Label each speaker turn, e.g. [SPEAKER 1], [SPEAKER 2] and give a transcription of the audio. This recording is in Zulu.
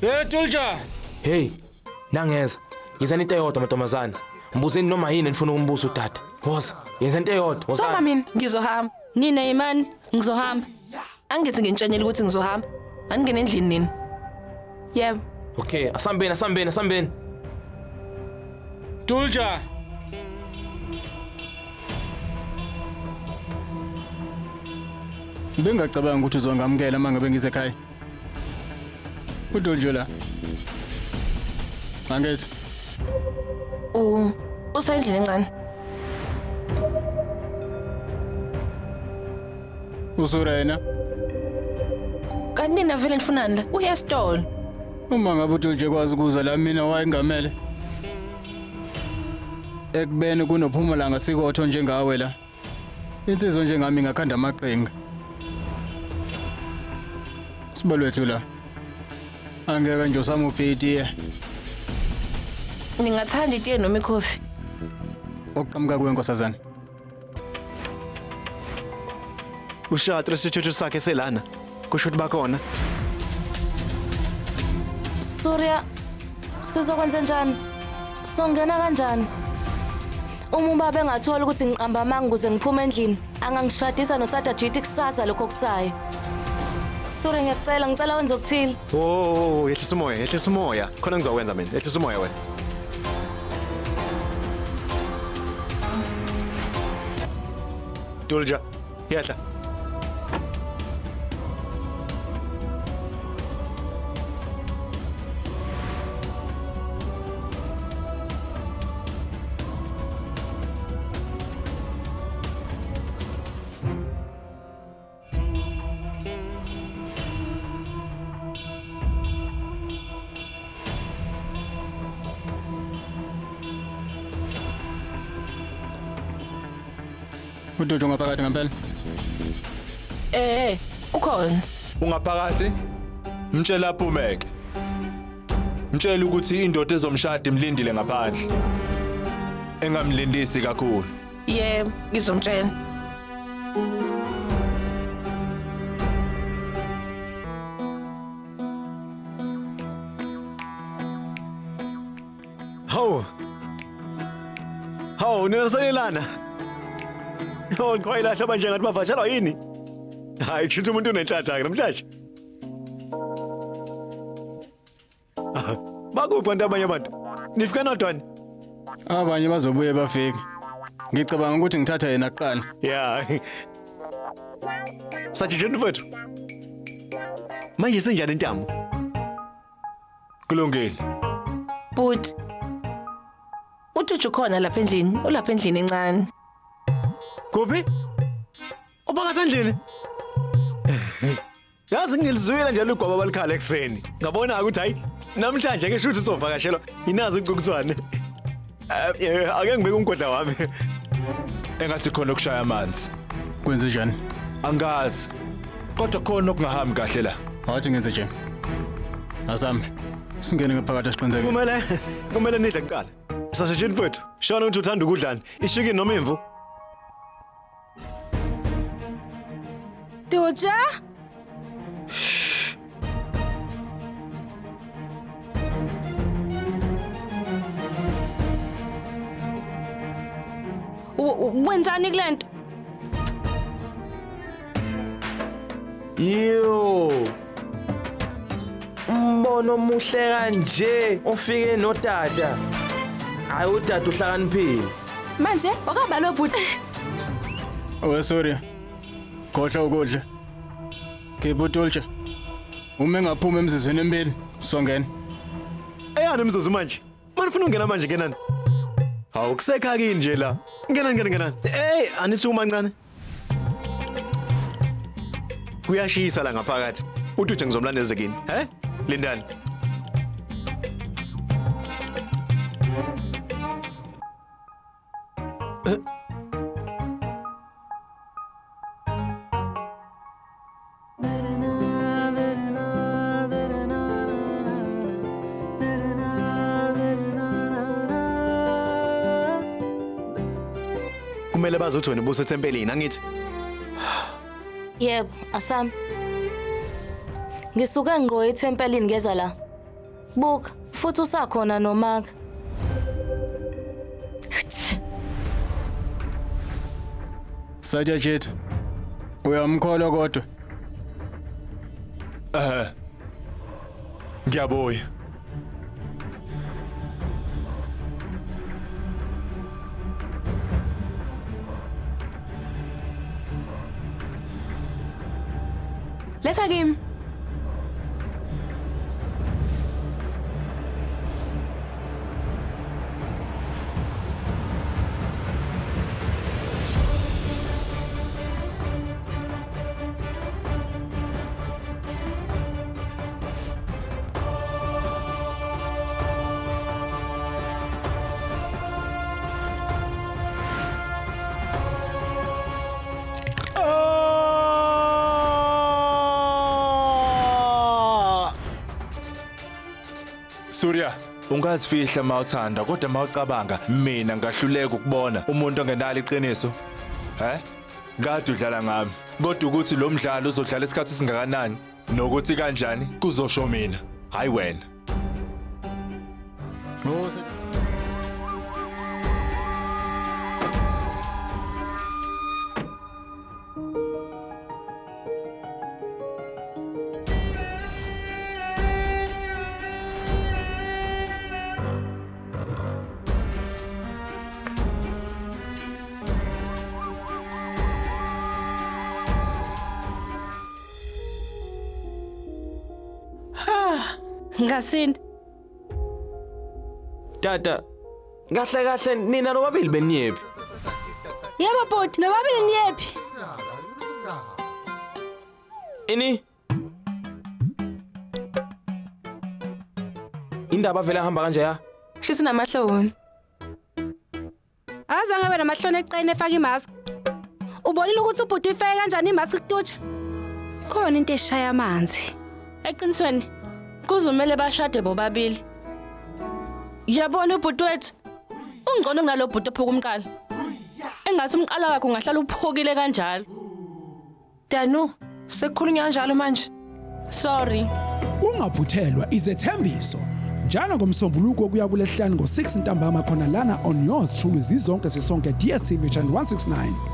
[SPEAKER 1] Tulja.
[SPEAKER 2] Hey, nangeza. Yenzani into eyodwa mantombazana. Mbuzeni noma yini enifuna ukumbuza utata. Woza, yenzani into eyodwa.
[SPEAKER 3] Soma mina ngizohamba.
[SPEAKER 4] Nina Imani ngizohamba.
[SPEAKER 3] Angithi ngintshanyela ukuthi ngizohamba. Angene endlini nini?
[SPEAKER 4] Yebo.
[SPEAKER 2] Okay, asambeni.
[SPEAKER 1] Tulja.
[SPEAKER 5] Bengacabanga ukuthi uzongamukela mangabe ngize ekhaya. Udoljo la. Mangethe.
[SPEAKER 3] Usendlini encane.
[SPEAKER 5] Usurena.
[SPEAKER 3] Kanti nina vele nifunani la? Uya esitolo.
[SPEAKER 5] Uma ngabe udoljo kwazi ukuza la mina wayengamele. Ekubeni kunophumalanga sikotho njengawe la. Insizwa njengami ngakhanda amaqhinga. Sibalwethu la. Angeke nje usama uphithi.
[SPEAKER 3] Ningathanda itiye noma ikhofi?
[SPEAKER 5] Okuqhamuka kwenkosazana.
[SPEAKER 6] Ushatra isithuthu sakhe selana. Kusho ukuthi bakhona.
[SPEAKER 4] Surya sizokwenza njani? Songena kanjani? Uma ubaba engathola ukuthi ngiqamba amanga ukuze ngiphume endlini, angangishadisa noSadajiti kusasa lokho kusayo. Surya ngicela wenze okuthile.
[SPEAKER 6] Yehlisa umoya. Khona ngizokwenza mina. Yehlisa umoya wena. Tulja, yehla.
[SPEAKER 5] Udoljo ngaphakathi ngempela.
[SPEAKER 3] Ukhona.
[SPEAKER 7] Ungaphakathi? Mtshela aphumeke. Mtshela ukuthi indoda ezomshada imlindile ngaphandle. Engamlindisi kakhulu.
[SPEAKER 3] Yebo, ngizomtshela.
[SPEAKER 6] Hawu, niyasalelana. Qhwayilahla manje ngathi bavashelwa yini? Hayi, kusho umuntu unenhlanhla namhlanje. Bakuphi abantu abanye abantu? Nifika nodwani?
[SPEAKER 5] Abanye bazobuye bafike. Ngicabanga ukuthi ngithatha yena kuqala.
[SPEAKER 6] Ya. Sajijeni mfethu. Manje senjani intamo?
[SPEAKER 7] Kulungile.
[SPEAKER 3] But uTuju khona lapha endlini, ulapha endlini encane.
[SPEAKER 6] Kuphi? Ophakathi endlini? Yazi ngilizwile nje lugwaba balikhala ekseni. Ngabona ukuthi hayi namhlanje ngisho ukuthi uzovakashelwa inazi icukuswane. Ake ngibeke umgodla wami.
[SPEAKER 7] Engathi khona ukushaya amanzi.
[SPEAKER 5] Kwenze njani?
[SPEAKER 7] Angazi. Kodwa khona okungahambi kahle la.
[SPEAKER 5] Wathi ngenze nje. Asambe. Singene ngaphakathi asiqinisekise.
[SPEAKER 6] Kumele nidle kuqala. Sasejeni mfethu. Shona ukuthi uthanda ukudlani. Ishiki noma imvu?
[SPEAKER 4] Tulja? Wenzani kulento?
[SPEAKER 2] Yo. Umbono omuhle kanje ufike notata. Hayi utata uhlakaniphile.
[SPEAKER 4] Manje wakaba lo bhuti.
[SPEAKER 5] Sorry. Khohla ukudla. Khipha uTulja. Uma engaphuma emzizweni emibili, songena.
[SPEAKER 6] Eyani imzuzu manje? Manifuna ungena manje ngenani? Hawu kusekha kini nje la. Ngena. Anithi umancane. Kuyashisa la ngaphakathi. Ututhe ngizomlandeza kini. Lindani. Kumele bazothi wena ubusa ethempelini angithi.
[SPEAKER 4] Yebo, Asam. Ngisuke ngqo ethempelini ngeza la. Buka, futhi usakhona noMaka.
[SPEAKER 5] Satyajit. Uyamkholwa kodwa.
[SPEAKER 7] Ngiyabuya.
[SPEAKER 3] Letha kimi.
[SPEAKER 7] Surya, ungazifihla mawuthanda kodwa mawucabanga mina ngahluleka ukubona umuntu ongenalo iqiniso. Kade udlala ngami. Kodwa ukuthi lo mdlalo uzodlala isikhathi singakanani nokuthi kanjani kuzosho mina, hayi wena.
[SPEAKER 4] Ngasindi.
[SPEAKER 2] Tata, kahle nina nobabili beniyephi?
[SPEAKER 4] Yebo bhuti, nobabili niyephi?
[SPEAKER 2] Ini? Indaba vele hamba kanje ya?
[SPEAKER 3] Shisa namahloni.
[SPEAKER 4] Azange abe namahloni eqine efaka imask. Ubonile ukuthi ubhuti ifeke kanjani imask kututsha? Khona into eshaya amanzi. Eqinisweni kuzomela bashade bobabili. Yabona ubhuti wethu ungcono kunalo bhuti ophuka umqala. Engathi umqala wakhe ungahlala uphukile kanjalo.
[SPEAKER 3] Danu, sekukhulunywa kanjalo manje.
[SPEAKER 4] Sorry.
[SPEAKER 1] Ungaphuthelwa izethembiso. Njalo ngomsombuluko kuya kulesihlanu ngo6 ntambama khona lana on yours truly zizonke sisonke DStv channel 169.